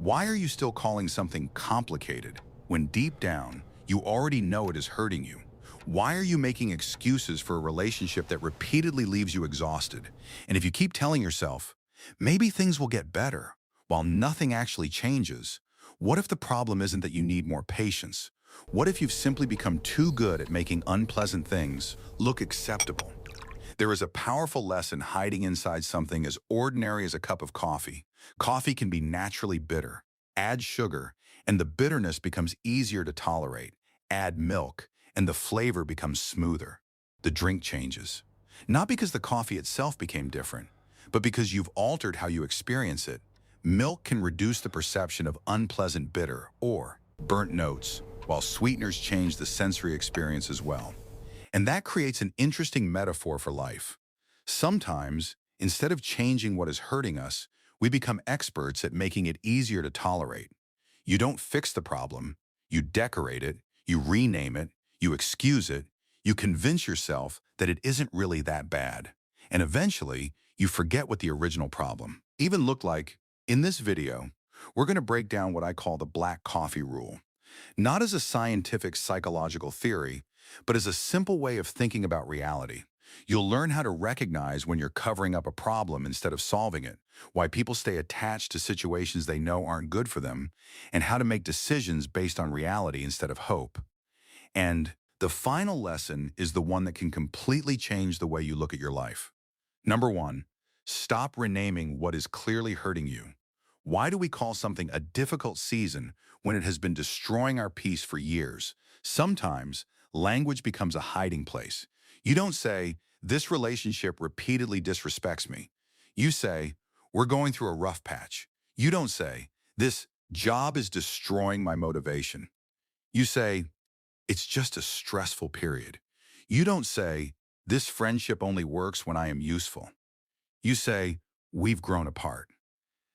Why are you still calling something complicated when deep down you already know it is hurting you? Why are you making excuses for a relationship that repeatedly leaves you exhausted? And if you keep telling yourself, maybe things will get better, while nothing actually changes, what if the problem isn't that you need more patience? What if you've simply become too good at making unpleasant things look acceptable? There is a powerful lesson hiding inside something as ordinary as a cup of coffee. Coffee can be naturally bitter. Add sugar, and the bitterness becomes easier to tolerate. Add milk, and the flavor becomes smoother. The drink changes. Not because the coffee itself became different, but because you've altered how you experience it. Milk can reduce the perception of unpleasant bitter or burnt notes, while sweeteners change the sensory experience as well. And that creates an interesting metaphor for life. Sometimes, instead of changing what is hurting us, we become experts at making it easier to tolerate. You don't fix the problem, you decorate it, you rename it, you excuse it, you convince yourself that it isn't really that bad. And eventually, you forget what the original problem even looked like. In this video, we're going to break down what I call the black coffee rule. Not as a scientific psychological theory, but as a simple way of thinking about reality. You'll learn how to recognize when you're covering up a problem instead of solving it, why people stay attached to situations they know aren't good for them, and how to make decisions based on reality instead of hope. And the final lesson is the one that can completely change the way you look at your life. Number one, stop renaming what is clearly hurting you. Why do we call something a difficult season when it has been destroying our peace for years? Sometimes, language becomes a hiding place. You don't say, "This relationship repeatedly disrespects me." You say, "We're going through a rough patch." You don't say, "This job is destroying my motivation." You say, "It's just a stressful period." You don't say, "This friendship only works when I am useful." You say, "We've grown apart."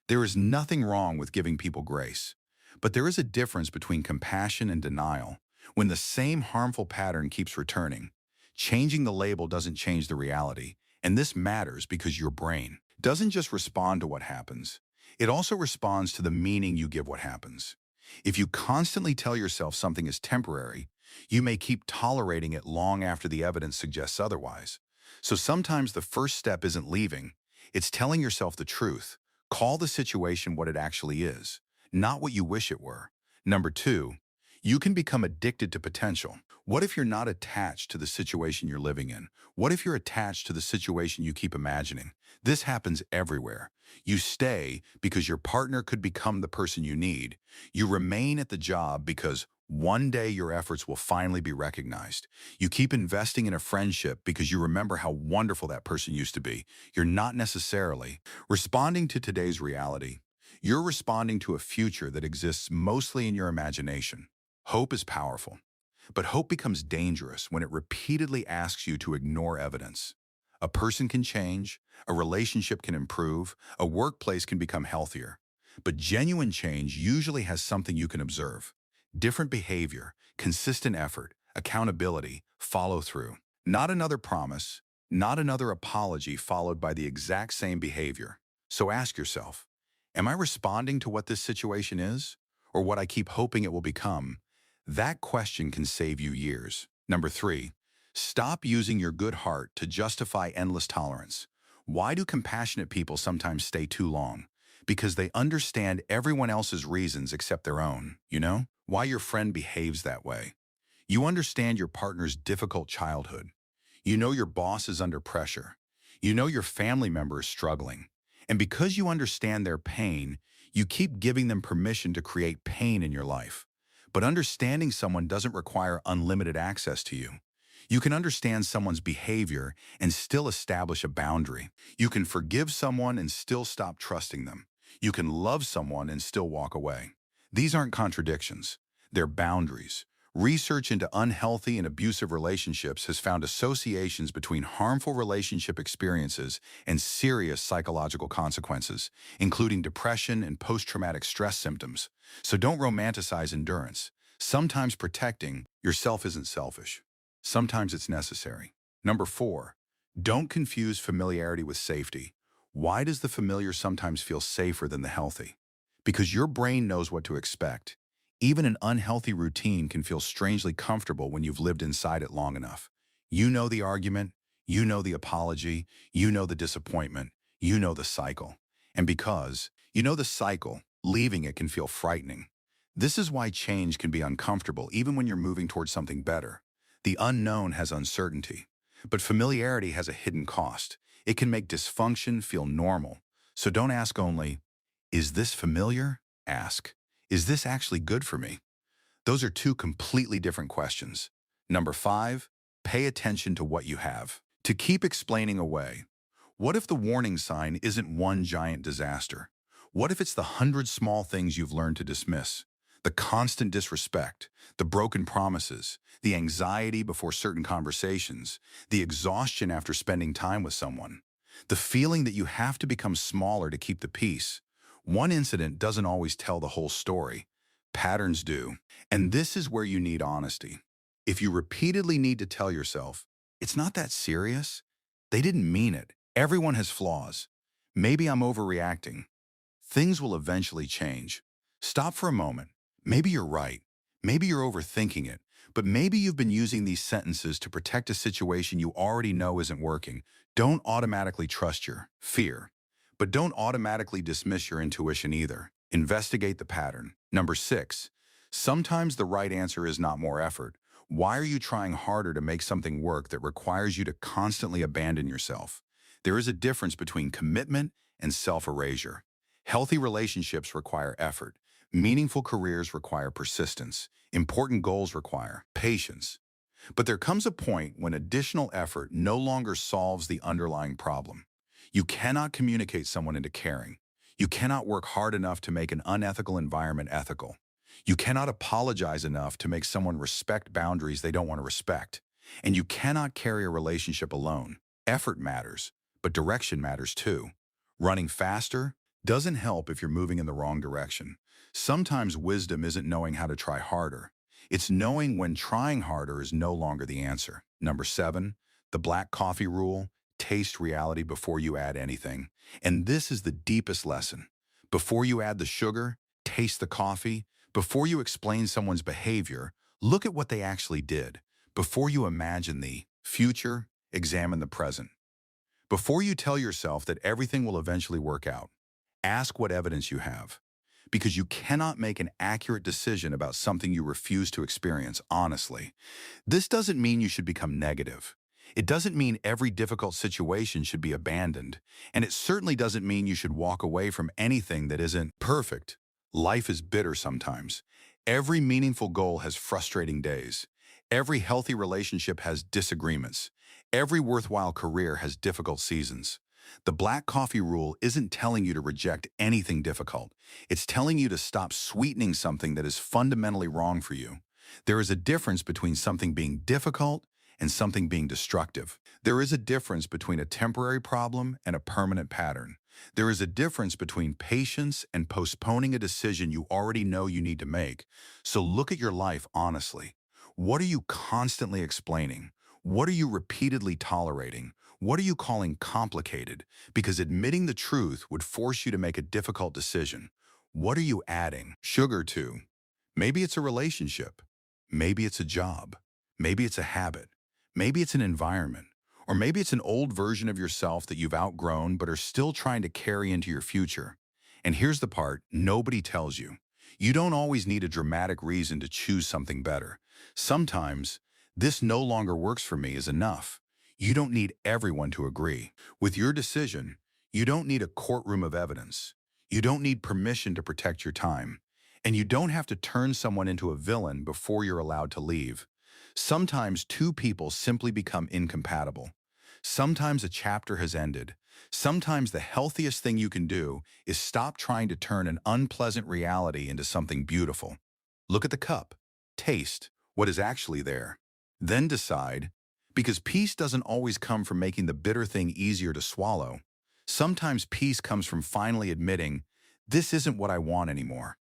There is nothing wrong with giving people grace, but there is a difference between compassion and denial. When the same harmful pattern keeps returning, changing the label doesn't change the reality, and this matters because your brain doesn't just respond to what happens, it also responds to the meaning you give what happens. If you constantly tell yourself something is temporary, you may keep tolerating it long after the evidence suggests otherwise. So sometimes the first step isn't leaving, it's telling yourself the truth. Call the situation what it actually is, not what you wish it were. Number two, you can become addicted to potential. What if you're not attached to the situation you're living in? What if you're attached to the situation you keep imagining? This happens everywhere. You stay because your partner could become the person you need. You remain at the job because one day your efforts will finally be recognized. You keep investing in a friendship because you remember how wonderful that person used to be. You're not necessarily responding to today's reality. You're responding to a future that exists mostly in your imagination. Hope is powerful, but hope becomes dangerous when it repeatedly asks you to ignore evidence. A person can change, a relationship can improve, a workplace can become healthier, but genuine change usually has something you can observe. Different behavior, consistent effort, accountability, follow through. Not another promise, not another apology followed by the exact same behavior. So ask yourself, am I responding to what this situation is, or what I keep hoping it will become? That question can save you years. Number three, stop using your good heart to justify endless tolerance. Why do compassionate people sometimes stay too long? Because they understand everyone else's reasons except their own, Why your friend behaves that way. You understand your partner's difficult childhood. You know your boss is under pressure. You know your family member is struggling. And because you understand their pain, you keep giving them permission to create pain in your life. But understanding someone doesn't require unlimited access to you. You can understand someone's behavior and still establish a boundary. You can forgive someone and still stop trusting them. You can love someone and still walk away. These aren't contradictions. They're boundaries. Research into unhealthy and abusive relationships has found associations between harmful relationship experiences and serious psychological consequences, including depression and post-traumatic stress symptoms. So don't romanticize endurance. Sometimes protecting yourself isn't selfish. Sometimes it's necessary. Number four, don't confuse familiarity with safety. Why does the familiar sometimes feel safer than the healthy? because your brain knows what to expect. Even an unhealthy routine can feel strangely comfortable when you've lived inside it long enough. You know the argument, you know the apology, you know the disappointment, you know the cycle. And because you know the cycle, leaving it can feel frightening. This is why change can be uncomfortable even when you're moving towards something better. The unknown has uncertainty, but familiarity has a hidden cost. It can make dysfunction feel normal. So don't ask only, is this familiar? Ask, is this actually good for me? Those are two completely different questions. Number 5, pay attention to what you have. To keep explaining away, what if the warning sign isn't one giant disaster? What if it's the 100 small things you've learned to dismiss? The constant disrespect, the broken promises, the anxiety before certain conversations, the exhaustion after spending time with someone, the feeling that you have to become smaller to keep the peace. One incident doesn't always tell the whole story. Patterns do. And this is where you need honesty. If you repeatedly need to tell yourself, it's not that serious, they didn't mean it. Everyone has flaws. Maybe I'm overreacting. Things will eventually change. Stop for a moment. Maybe you're right. Maybe you're overthinking it. But maybe you've been using these sentences to protect a situation you already know isn't working. Don't automatically trust your fear. But don't automatically dismiss your intuition either. Investigate the pattern. Number 6, sometimes the right answer is not more effort. Why are you trying harder to make something work that requires you to constantly abandon yourself? There is a difference between commitment and self-erasure. Healthy relationships require effort. Meaningful careers require persistence. Important goals require patience. But there comes a point when additional effort no longer solves the underlying problem. You cannot communicate someone into caring. You cannot work hard enough to make an unethical environment ethical. You cannot apologize enough to make someone respect boundaries they don't want to respect. And you cannot carry a relationship alone. Effort matters, but direction matters too. Running faster doesn't help if you're moving in the wrong direction. Sometimes wisdom isn't knowing how to try harder. It's knowing when trying harder is no longer the answer. Number 7, the black coffee rule: taste reality before you add anything. And this is the deepest lesson. Before you add the sugar, taste the coffee. Before you explain someone's behavior, look at what they actually did. Before you imagine the future, examine the present. Before you tell yourself that everything will eventually work out, ask what evidence you have. Because you cannot make an accurate decision about something you refuse to experience honestly. This doesn't mean you should become negative. It doesn't mean every difficult situation should be abandoned. And it certainly doesn't mean you should walk away from anything that isn't perfect. Life is bitter sometimes. Every meaningful goal has frustrating days. Every healthy relationship has disagreements. Every worthwhile career has difficult seasons. The black coffee rule isn't telling you to reject anything difficult. It's telling you to stop sweetening something that is fundamentally wrong for you. There is a difference between something being difficult and something being destructive. There is a difference between a temporary problem and a permanent pattern. There is a difference between patience and postponing a decision you already know you need to make. So look at your life honestly. What are you constantly explaining? What are you repeatedly tolerating? What are you calling complicated? Because admitting the truth would force you to make a difficult decision. What are you adding sugar to? Maybe it's a relationship. Maybe it's a job. Maybe it's a habit. Maybe it's an environment. Or maybe it's an old version of yourself that you've outgrown but are still trying to carry into your future. And here's the part nobody tells you. You don't always need a dramatic reason to choose something better. Sometimes, this no longer works for me is enough. You don't need everyone to agree. With your decision, you don't need a courtroom of evidence. You don't need permission to protect your time. And you don't have to turn someone into a villain before you're allowed to leave. Sometimes two people simply become incompatible. Sometimes a chapter has ended. Sometimes the healthiest thing you can do is stop trying to turn an unpleasant reality into something beautiful. Look at the cup. Taste what is actually there. Then decide, because peace doesn't always come from making the bitter thing easier to swallow. Sometimes peace comes from finally admitting, this isn't what I want anymore,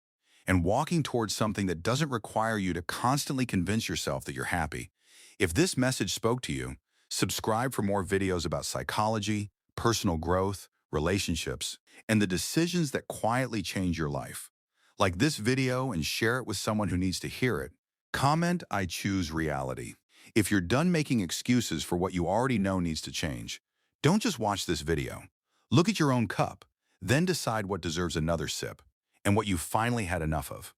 and walking towards something that doesn't require you to constantly convince yourself that you're happy. If this message spoke to you, subscribe for more videos about psychology, personal growth, relationships, and the decisions that quietly change your life. Like this video and share it with someone who needs to hear it. Comment, I choose reality. If you're done making excuses for what you already know needs to change, don't just watch this video. Look at your own cup, then decide what deserves another sip and what you finally had enough of.